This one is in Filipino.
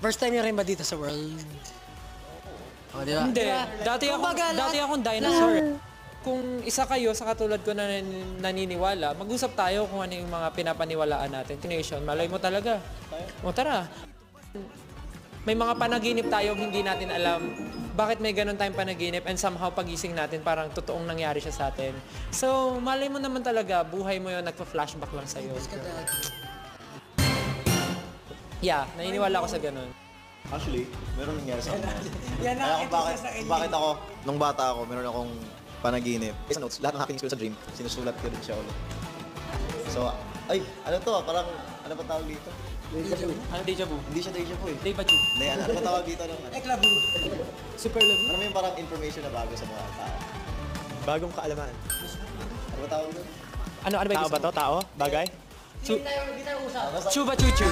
First time niya rin ba dito sa world? Oh, di ba? Hindi. Dati akong dinosaur. Kung isa kayo sa katulad ko na naniniwala, mag-usap tayo kung ano yung mga pinapaniwalaan natin. Tination, malay mo talaga. O tara. May mga panaginip tayo hindi natin alam bakit may ganun tayong panaginip and somehow pagising natin parang totoong nangyari siya sa atin. So, malay mo naman talaga, buhay mo yun, nagpa-flashback lang sa'yo. Yeah, naniniwala ako sa ganun. Actually, meron nangyari sa akin. Kaya kung bakit ako, nung bata ako, meron akong panaginip. Sa notes, lahat ng happenings ko sa dream, sinusulat ko din siya ulit. So, ay, ano to? Parang, ano ba tawag dito? Ano deja vu? Hindi siya deja vu eh. Deja vu. Hindi, ano ba tawag dito ng ano? Eklabu. Super love. Ano mo yung parang information na bago sa mga tao? Bagong kaalaman. Ano ba tawag doon? Ano ba Tao ba to? Tao? Bagay? Hindi tayo usap. Chuba chuchu.